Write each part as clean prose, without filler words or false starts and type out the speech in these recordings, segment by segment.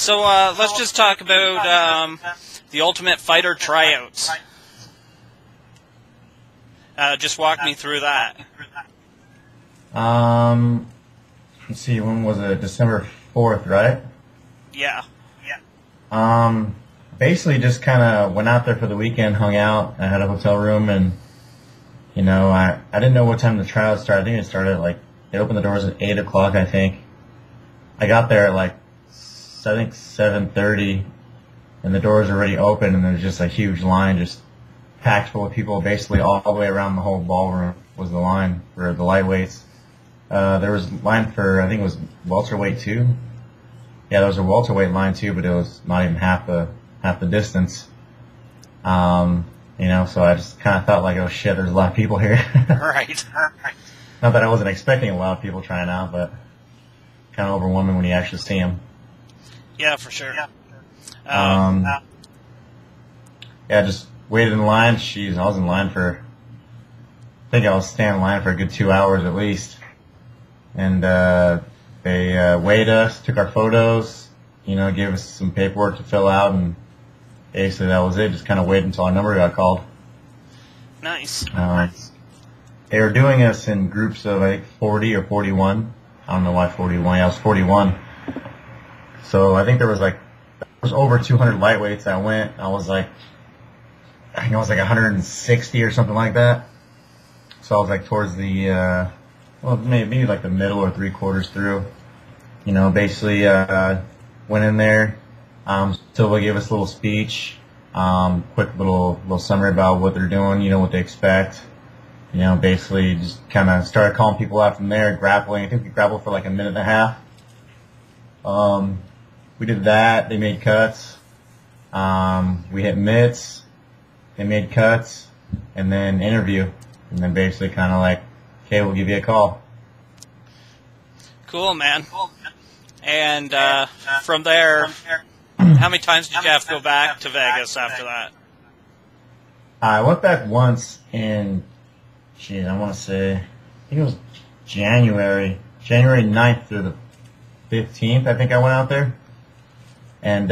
So let's just talk about the Ultimate Fighter tryouts. Just walk me through that. Let's see, when was it? December 4th, right? Yeah. Basically just kind of went out there for the weekend, hung out. I had a hotel room, and, you know, I didn't know what time the tryouts started. I think it started at, they opened the doors at 8 o'clock, I think. I got there at, 7:30, and the doors were already open, and there was just a huge line, just packed full of people, basically all the way around the whole ballroom was the line for the lightweights. There was a line for, I think it was welterweight too. Yeah, there was a welterweight line too, but it was not even half the distance. So I just kind of thought oh shit, there's a lot of people here. Right. Not that I wasn't expecting a lot of people trying out, but kind of overwhelming when you actually see them. Yeah, for sure. Yeah, just waited in line. Jeez, I was in line for, I think I was standing in line for a good 2 hours at least. And they weighed us, took our photos, gave us some paperwork to fill out, and basically that was it. Just kind of waited until our number got called. Nice. They were doing us in groups of, I think, 40 or 41. I don't know why 41. Yeah, it was 41. So I think there was over 200 lightweights that went. I think I was 160 or something like that. So I was towards the, maybe the middle or 3/4 through. Basically went in there. Silva gave us a little speech, quick little summary about what they're doing, what they expect. Basically just kind of started calling people out from there, grappling. I think we grappled for a minute and a half. We did that. They made cuts. We hit mitts. They made cuts, and then interview, and then basically kind of okay, we'll give you a call. Cool, man. And from there, how many times did you have to go back to Vegas after that? I went back once in, I want to say, I think it was January 9th through the 15th, I think I went out there. And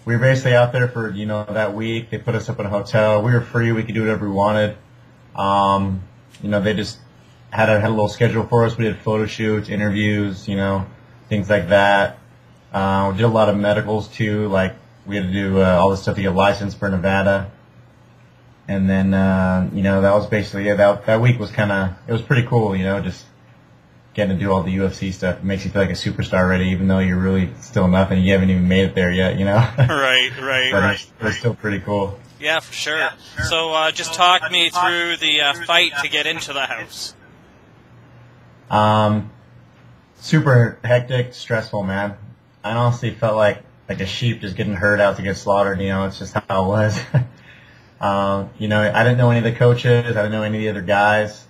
we were basically out there for, that week. They put us up in a hotel. We were free. We could do whatever we wanted. They just had a little schedule for us. We did photo shoots, interviews, things like that. We did a lot of medicals too. We had to do all this stuff to get licensed for Nevada. And then, that was basically it. That week was it was pretty cool, just getting to do all the UFC stuff. It makes you feel like a superstar already, even though you're really still nothing. You haven't even made it there yet, Right. But it's still pretty cool. Yeah, for sure. So just talk me through the fight to get into the house. Super hectic, stressful, man. I honestly felt like a sheep just getting herd out to get slaughtered. It's just how it was. I didn't know any of the coaches. I didn't know any of the other guys.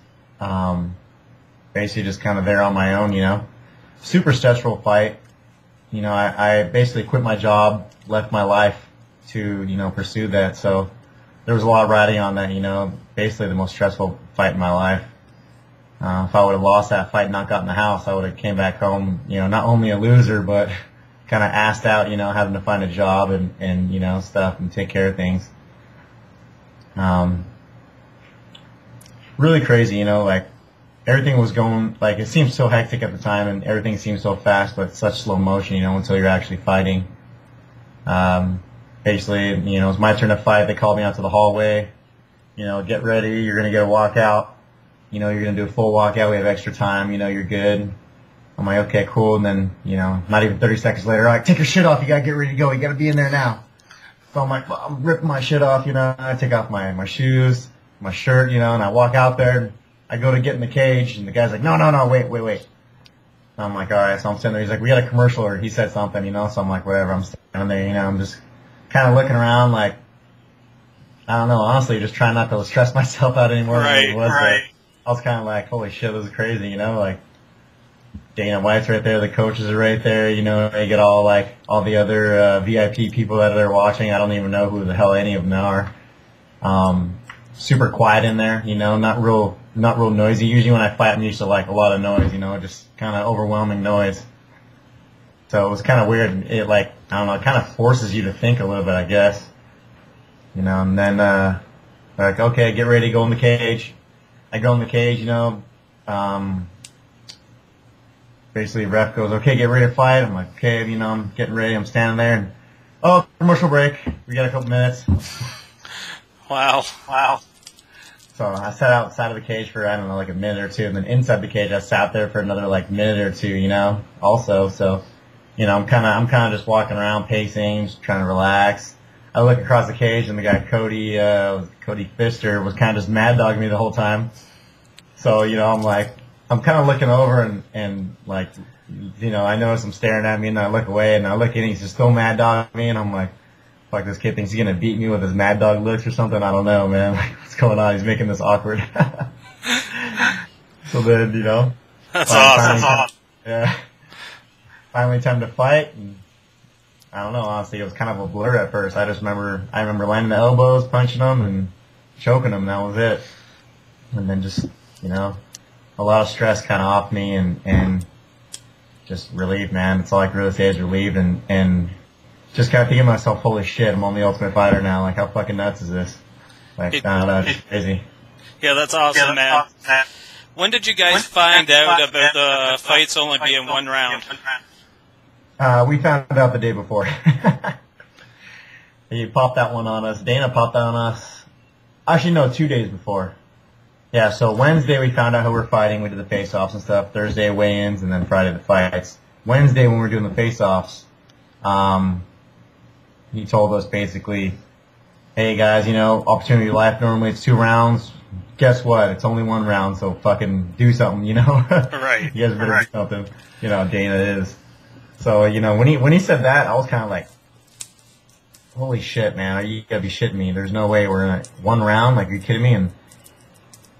Basically just kind of there on my own, Super stressful fight. I basically quit my job, left my life to, pursue that. So there was a lot riding on that, basically the most stressful fight in my life. If I would have lost that fight and not gotten the house, I would have came back home, not only a loser, but kind of assed out, having to find a job and stuff and take care of things. Really crazy, everything was going, it seemed so hectic at the time, and everything seemed so fast, but such slow motion, until you're actually fighting. Basically, it was my turn to fight. They called me out to the hallway, get ready, you're going to get a walkout. You're going to do a full walkout. We have extra time. You're good. I'm like, okay, cool. And then, not even 30 seconds later, take your shit off. You got to get ready to go. You got to be in there now. So I'm well, I'm ripping my shit off, I take off my shoes, my shirt, and I walk out there. I go to get in the cage, and the guy's like, no, wait. And I'm like, all right. So I'm sitting there. He's like, we got a commercial, or he said something, So I'm like, whatever. I'm standing there, I'm just kind of looking around I don't know, honestly, just trying not to stress myself out anymore. Right. I was kind of like, holy shit, this is crazy, Dana White's right there, the coaches are right there, they get all the other VIP people that are there watching. I don't even know who the hell any of them are. Super quiet in there, not real noisy. Usually when I fight, I'm used to a lot of noise, just kind of overwhelming noise. So it was kind of weird. It like, I don't know, it kind of forces you to think a little bit, I guess. You know, and then, like, okay, get ready, go in the cage. I go in the cage, you know, basically ref goes, okay, get ready to fight. I'm like, okay, you know, I'm getting ready, I'm standing there, and, oh, commercial break. We got a couple minutes. Wow. So I sat outside of the cage for, I don't know, like a minute or two, and then inside the cage I sat there for another like minute or two, you know, also. So, you know, I'm kind of just walking around, pacing, just trying to relax. I look across the cage, and the guy Cody Pfister was kind of just mad dogging me the whole time. So, you know, I'm kind of looking over and like, you know, I notice him staring at me, and I look away, and I look at him, he's just still mad dogging me, and I'm like, fuck, this kid thinks he's gonna beat me with his mad dog looks or something. I don't know, man. Like, what's going on? He's making this awkward. So then, you know, That's awesome. Yeah. Finally, time to fight. And I don't know. Honestly, it was kind of a blur at first. I remember landing the elbows, punching them, and choking them. That was it. And then just, you know, a lot of stress kind of off me, and just relieved, man. That's all I can really say is relieved, and just kind of thinking to myself, holy shit, I'm on the Ultimate Fighter now. Like, how fucking nuts is this? Like, I don't know, it's crazy. Yeah, that's awesome, man. When did you guys find out about the fights only being one round? We found out the day before. He popped that one on us. Dana popped that on us. Actually, no, 2 days before. Yeah, so Wednesday we found out who we're fighting. We did the face-offs and stuff. Thursday weigh-ins, and then Friday the fights. Wednesday when we were doing the face-offs, he told us basically, hey guys, you know, opportunity of life, normally it's 2 rounds. Guess what? It's only 1 round, so fucking do something, you know? Right. You guys better do something. You know, Dana is. So, you know, when he said that, I was kind of like, holy shit, man, you gotta be shitting me. There's no way we're in 1 round. Like, are you kidding me? And,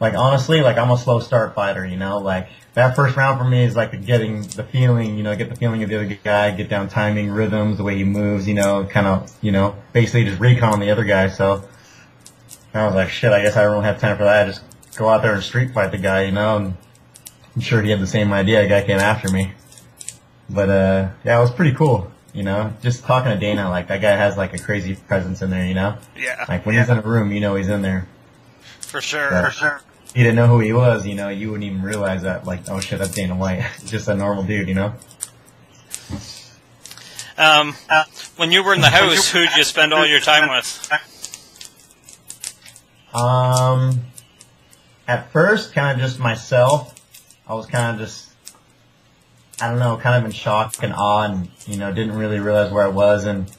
like, honestly, like, I'm a slow start fighter, you know? Like, that first round for me is like getting the feeling, you know, get the feeling of the other guy, get down timing, rhythms, the way he moves, you know, kind of, you know, basically just recon the other guy. So I was like, shit, I guess I don't really have time for that. I just go out there and street fight the guy, you know, and I'm sure he had the same idea. The guy came after me. But, yeah, it was pretty cool, you know, just talking to Dana, like, that guy has, like, a crazy presence in there, you know? Yeah. Like, when he's in a room, you know he's in there. For sure. But, if you didn't know who he was, you know, you wouldn't even realize that, like, oh shit, that's Dana White. Just a normal dude, you know? When you were in the house, who'd you spend all your time with? At first, kind of just myself. I was kind of just, I don't know, kind of in shock and awe, and, you know, didn't really realize where I was, and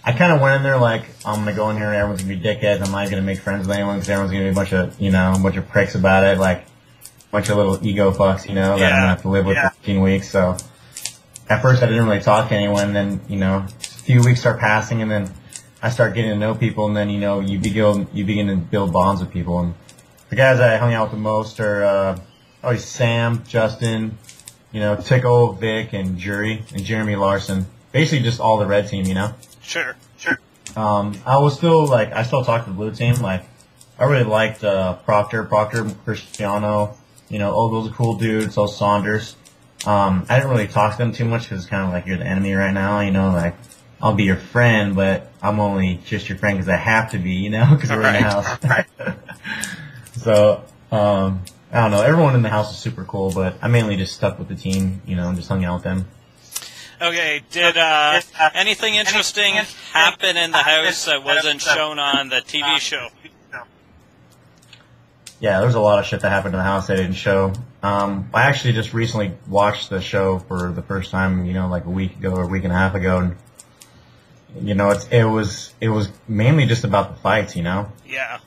I kind of went in there like, I'm going to go in here and everyone's going to be dickheads. I'm not going to make friends with anyone because everyone's going to be a bunch of, you know, a bunch of pricks about it, like a bunch of little ego fucks, you know, that I'm going to have to live with for 15 weeks. So at first I didn't really talk to anyone. Then, you know, a few weeks start passing, and then I start getting to know people, and then, you know, you begin to build bonds with people. And the guys I hung out with the most are always Sam, Justin, you know, Tickle, Vic, and Jeremy Larson. Basically just all the red team, you know? Sure. I still talk to the blue team. Like, I really liked Proctor, Cristiano. You know, Ogle's a cool dude. So Saunders. I didn't really talk to them too much because it's kind of like you're the enemy right now. You know, like, I'll be your friend, but I'm only just your friend because I have to be. You know, because we're in the house. So, I don't know. Everyone in the house is super cool, but I mainly just stuck with the team. You know, and just hung out with them. Okay, did anything interesting happen in the house that wasn't shown on the TV show? Yeah, there's a lot of shit that happened in the house that I didn't show. I actually just recently watched the show for the first time, you know, like a week ago or a week and a half ago, and you know, it was mainly just about the fights, you know. Yeah.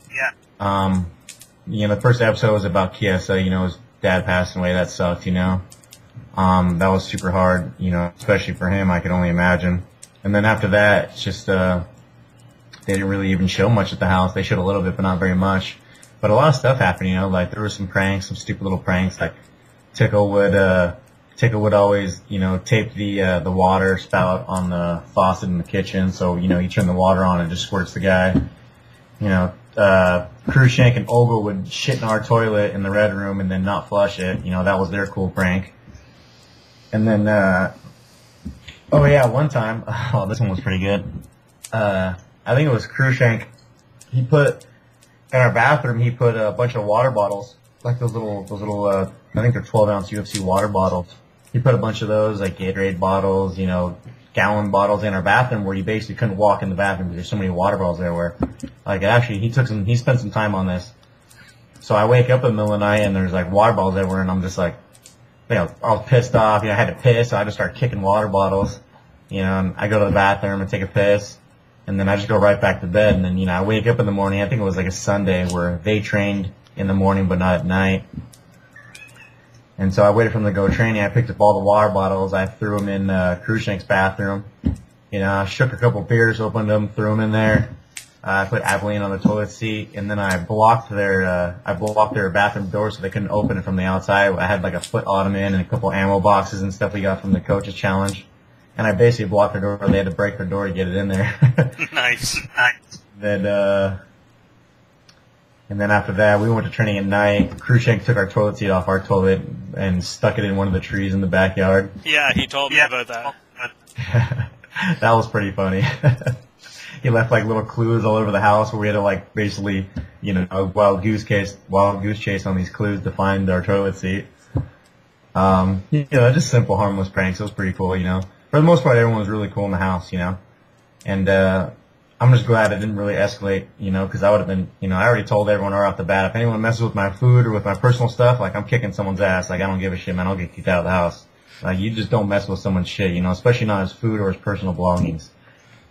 You know, the first episode was about Kiesa. You know, his dad passing away. That sucked, you know. That was super hard, you know, especially for him, I could only imagine. And then after that, it's just, they didn't really even show much at the house. They showed a little bit, but not very much. But a lot of stuff happened, you know, like there were some pranks, some stupid little pranks, like Tickle would always, you know, tape the water spout on the faucet in the kitchen. So, you know, you turn the water on and it just squirts the guy. You know, Krushank and Ogle would shit in our toilet in the red room and then not flush it. You know, that was their cool prank. And then, Oh yeah, one time. Oh, this one was pretty good. I think it was Cruikshank. He put in our bathroom. He put a bunch of water bottles, like those little. I think they're 12-ounce UFC water bottles. He put a bunch of those, like Gatorade bottles, gallon bottles, in our bathroom where you basically couldn't walk in the bathroom because there's so many water bottles there. Where, like, actually, he spent some time on this. So I wake up in the middle of the night and there's like water bottles everywhere, and I'm just like, I was pissed off. I had to piss, so I just started kicking water bottles. And I go to the bathroom and take a piss, and then I just go right back to bed. And then, I wake up in the morning. I think it was like a Sunday where they trained in the morning but not at night. And so I waited for them to go training. I picked up all the water bottles. I threw them in Cruikshank's bathroom. I shook a couple beers, opened them, threw them in there. I put Abilene on the toilet seat, and then I blocked their bathroom door so they couldn't open it from the outside. I had like a foot ottoman and a couple ammo boxes and stuff we got from the coaches challenge. And I basically blocked their door. They had to break their door to get it in there. Nice. And then after that, we went to training at night. Cruikshank took our toilet seat off our toilet and stuck it in one of the trees in the backyard. Yeah, he told me about that. That was pretty funny. He left like little clues all over the house where we had to like basically, a wild goose chase on these clues to find our toilet seat. Just simple, harmless pranks. It was pretty cool, For the most part, everyone was really cool in the house, And I'm just glad it didn't really escalate, because I would have been, I already told everyone right off the bat, if anyone messes with my food or with my personal stuff, like, I'm kicking someone's ass. Like, I don't give a shit, man. I'll get kicked out of the house. Like, you just don't mess with someone's shit, especially not his food or his personal belongings.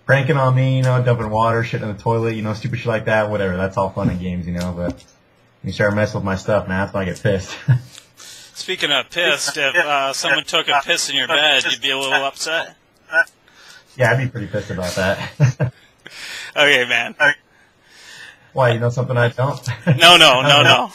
Pranking on me, dumping water, shit in the toilet, stupid shit like that, whatever. That's all fun and games, but when you start messing with my stuff, man, that's when I get pissed. Speaking of pissed, if someone took a piss in your bed, you'd be a little upset? Yeah, I'd be pretty pissed about that. Okay, man. Why, something I don't? No.